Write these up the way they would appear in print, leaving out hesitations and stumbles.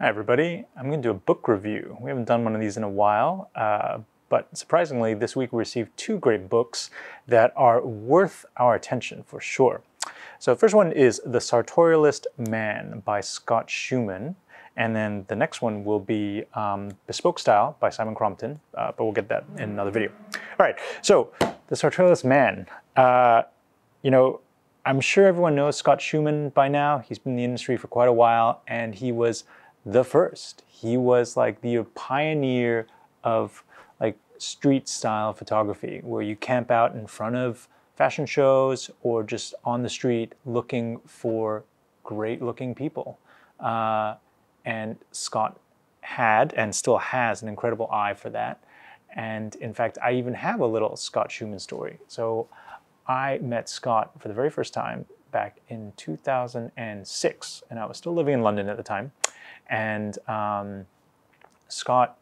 Hi everybody, I'm going to do a book review. We haven't done one of these in a while, but surprisingly this week we received two great books that are worth our attention for sure. So the first one is The Sartorialist Man by Scot Schuman, and then the next one will be Bespoke Style by Simon Crompton, but we'll get that in another video. All right, so The Sartorialist Man. I'm sure everyone knows Scot Schuman by now. He's been in the industry for quite a while, and he was the first. He was like the pioneer of like street style photography, where you camp out in front of fashion shows or just on the street looking for great looking people. And Scot had and still has an incredible eye for that. And in fact, I even have a little Scot Schuman story. So I met Scot for the very first time back in 2006, and I was still living in London at the time. And Scot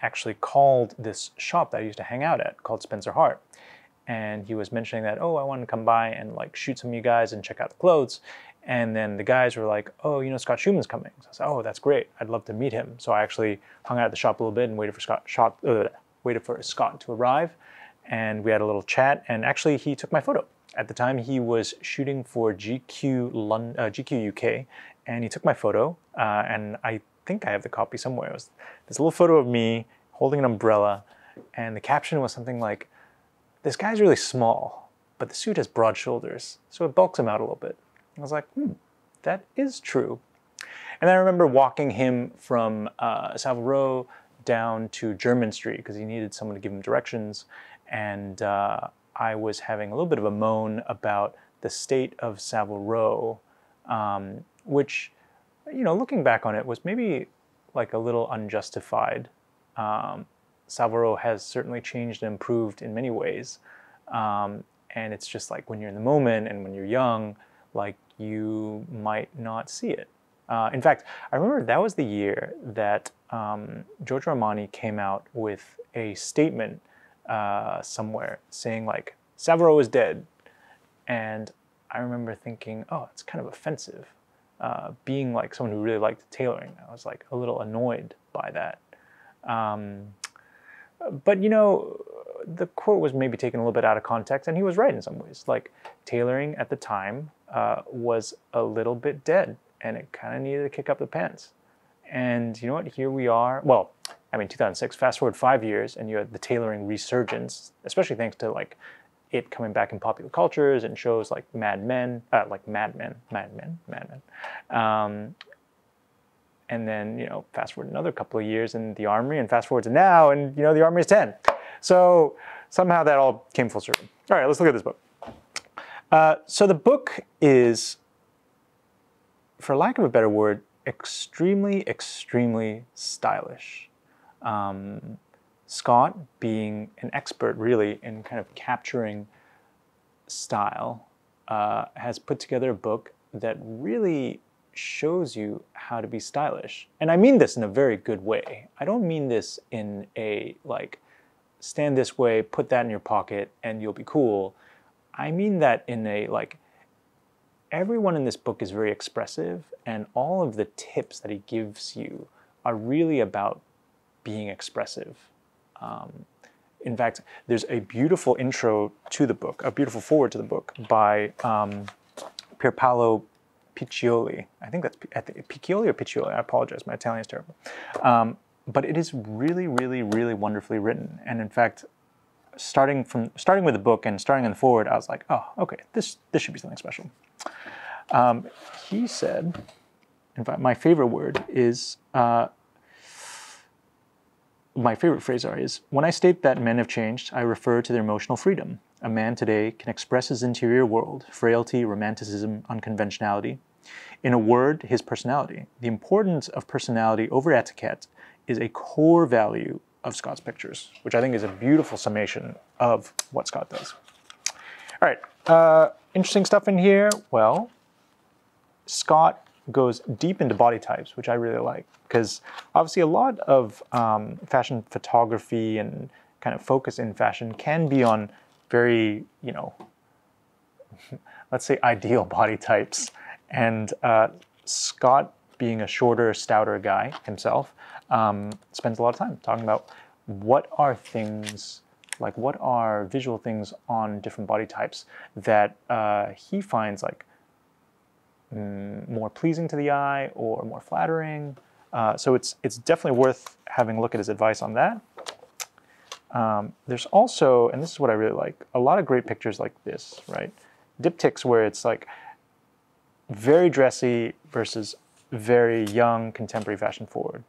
actually called this shop that I used to hang out at called Spencer Hart. And he was mentioning that, oh, I want to come by and like shoot some of you guys and check out the clothes. And then the guys were like, oh, you know, Scot Schuman's coming. So I said, oh, that's great. I'd love to meet him. So I actually hung out at the shop a little bit and waited for Scot to arrive. And we had a little chat. And actually, he took my photo. At the time, he was shooting for GQ UK. And he took my photo, and I think I have the copy somewhere. It was this little photo of me holding an umbrella, and the caption was something like, this guy's really small, but the suit has broad shoulders, so it bulks him out a little bit. I was like, that is true. And then I remember walking him from Savile Row down to Jermyn Street, because he needed someone to give him directions, and I was having a little bit of a moan about the state of Savile Row, which, you know, looking back on it, was maybe like a little unjustified. Savile Row has certainly changed and improved in many ways. And it's just like when you're in the moment and when you're young, like you might not see it. In fact, I remember that was the year that Giorgio Armani came out with a statement somewhere saying like, Savile Row is dead. And I remember thinking, oh, it's kind of offensive. Being like someone who really liked tailoring, I was like a little annoyed by that. But you know, the quote was maybe taken a little bit out of context, and he was right in some ways. Like tailoring at the time was a little bit dead, and it kind of needed to kick up the pants. And you know what? Here we are. Well, I mean, 2006. Fast forward 5 years, and you had the tailoring resurgence, especially thanks to like it coming back in popular cultures and shows like Mad Men. And then, you know, fast forward another couple of years in the Armory, and fast forward to now, and you know, the Armory is 10. So somehow that all came full circle. All right, let's look at this book. So the book is, for lack of a better word, extremely, extremely stylish. Scot, being an expert really in kind of capturing style, has put together a book that really shows you how to be stylish. And I mean this in a very good way. I don't mean this in a like, stand this way, put that in your pocket, and you'll be cool. I mean that in a like, everyone in this book is very expressive, and all of the tips that he gives you are really about being expressive. In fact, there's a beautiful intro to the book, a beautiful foreword to the book by Pierpaolo Piccioli. I think that's Piccioli or Piccioli. I apologize, my Italian is terrible. But it is really, really, really wonderfully written. And in fact, starting with the book and starting in the foreword, I was like, oh, okay, this should be something special. He said, in fact, my favorite word is. My favorite phrase is, when I state that men have changed, I refer to their emotional freedom. A man today can express his interior world, frailty, romanticism, unconventionality. In a word, his personality. The importance of personality over etiquette is a core value of Scot's pictures, which I think is a beautiful summation of what Scot does. All right, interesting stuff in here. Well, Scot goes deep into body types, which I really like, because obviously a lot of fashion photography and kind of focus in fashion can be on very, you know, let's say ideal body types. And Scot being a shorter, stouter guy himself, spends a lot of time talking about what are things, like what are visual things on different body types that he finds like more pleasing to the eye or more flattering. So it's definitely worth having a look at his advice on that. There's also, and this is what I really like, a lot of great pictures like this, right? Diptychs where it's like very dressy versus very young, contemporary, fashion forward.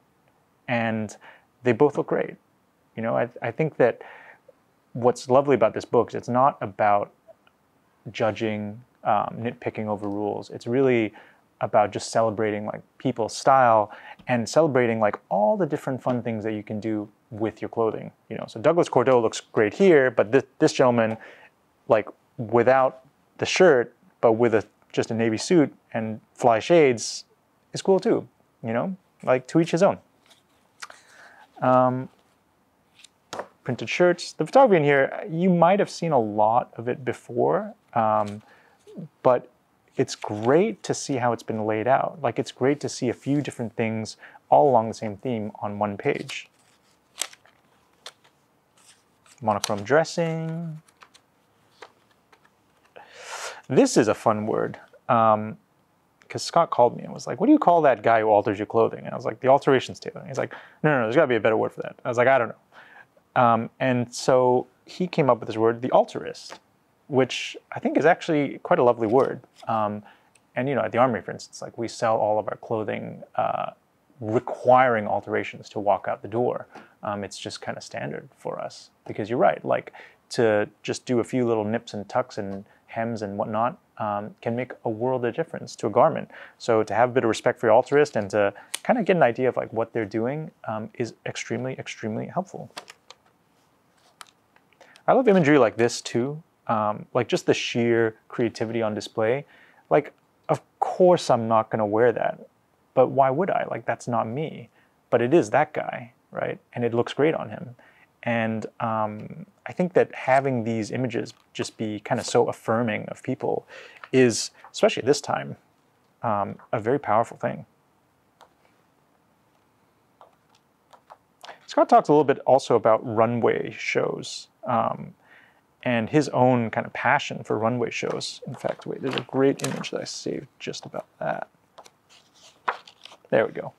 And they both look great. You know, I think that what's lovely about this book is it's not about judging, nitpicking over rules. It's really about just celebrating like people's style and celebrating like all the different fun things that you can do with your clothing. You know, so Douglas Cordeau looks great here, but this gentleman, like without the shirt, but with just a navy suit and fly shades, is cool too. You know, like to each his own. Printed shirts. The photography in here, you might have seen a lot of it before, but it's great to see how it's been laid out. Like it's great to see a few different things all along the same theme on one page. Monochrome dressing. This is a fun word, because Scott called me and was like, what do you call that guy who alters your clothing? And I was like, the alterations tailor. And he's like, no, there's got to be a better word for that. I was like, I don't know. And so he came up with this word, the altarist, which I think is actually quite a lovely word. And you know, at the Armory, for instance, like we sell all of our clothing requiring alterations to walk out the door. It's just kind of standard for us because you're right, like to just do a few little nips and tucks and hems and whatnot can make a world of difference to a garment. So to have a bit of respect for your altarist and to kind of get an idea of like what they're doing is extremely, extremely helpful. I love imagery like this too, like just the sheer creativity on display. Like, of course I'm not gonna wear that, but why would I? Like, that's not me, but it is that guy, right? And it looks great on him. And I think that having these images just be kind of so affirming of people is, especially at this time, a very powerful thing. Scott talks a little bit also about runway shows and his own kind of passion for runway shows. In fact, wait, there's a great image that I saved just about that. There we go.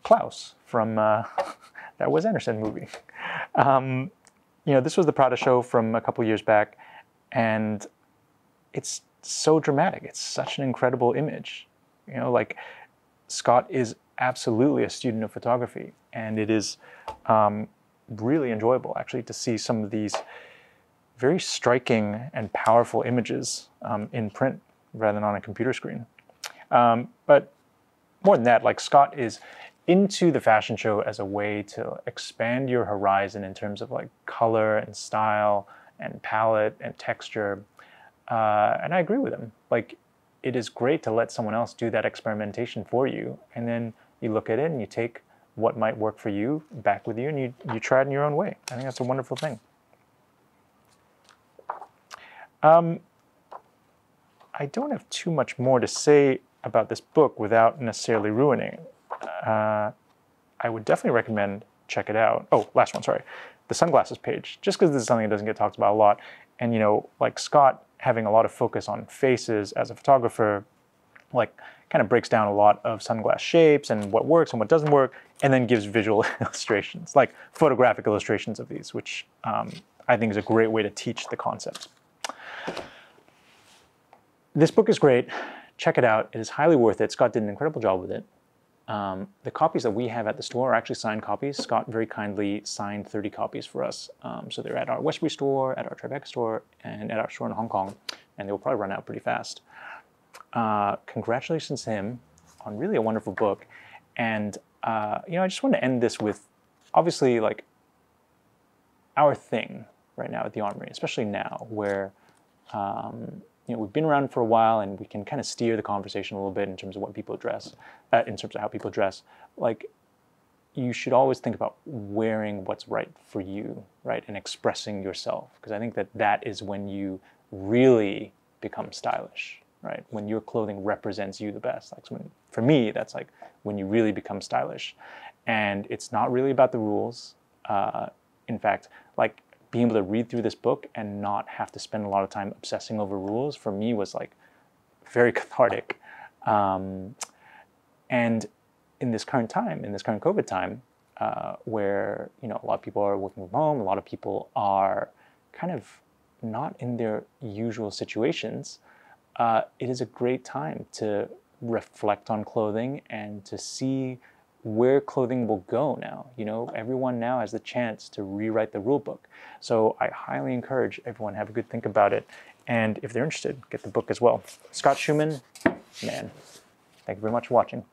Klaus from that Wes Anderson movie. You know, this was the Prada show from a couple years back, and it's so dramatic. It's such an incredible image. You know, like Scott is absolutely a student of photography, and it is really enjoyable actually to see some of these very striking and powerful images in print rather than on a computer screen. But more than that, like Scott is into the fashion show as a way to expand your horizon in terms of like color and style and palette and texture. And I agree with him. Like, it is great to let someone else do that experimentation for you, and then you look at it and you take what might work for you back with you and you try it in your own way. I think that's a wonderful thing. I don't have too much more to say about this book without necessarily ruining it. I would definitely recommend check it out. Oh, last one, sorry. The sunglasses page, just because this is something that doesn't get talked about a lot. And, you know, like Scott having a lot of focus on faces as a photographer, like kind of breaks down a lot of sunglass shapes and what works and what doesn't work, and then gives visual illustrations, like photographic illustrations of these, which I think is a great way to teach the concept. This book is great. Check it out. It is highly worth it. Scott did an incredible job with it. The copies that we have at the store are actually signed copies. Scott very kindly signed 30 copies for us. So they're at our Westbury store, at our Tribeca store, and at our store in Hong Kong. And they will probably run out pretty fast. Congratulations to him on really a wonderful book. And, you know, I just want to end this with, obviously, like, our thing right now at the Armory, especially now, where, you know, we've been around for a while and we can kind of steer the conversation a little bit in terms of what people dress, in terms of how people dress. Like, you should always think about wearing what's right for you, right? And expressing yourself. Because I think that that is when you really become stylish, right? When your clothing represents you the best. Like for me, that's like when you really become stylish. And it's not really about the rules. In fact, like being able to read through this book and not have to spend a lot of time obsessing over rules for me was like very cathartic. And in this current time, in this current COVID time, where a lot of people are working from home, a lot of people are kind of not in their usual situations, it is a great time to reflect on clothing and to see where clothing will go now. Everyone now has the chance to rewrite the rule book. So I highly encourage everyone to have a good think about it. And if they're interested, get the book as well. Scot Schuman, man, thank you very much for watching.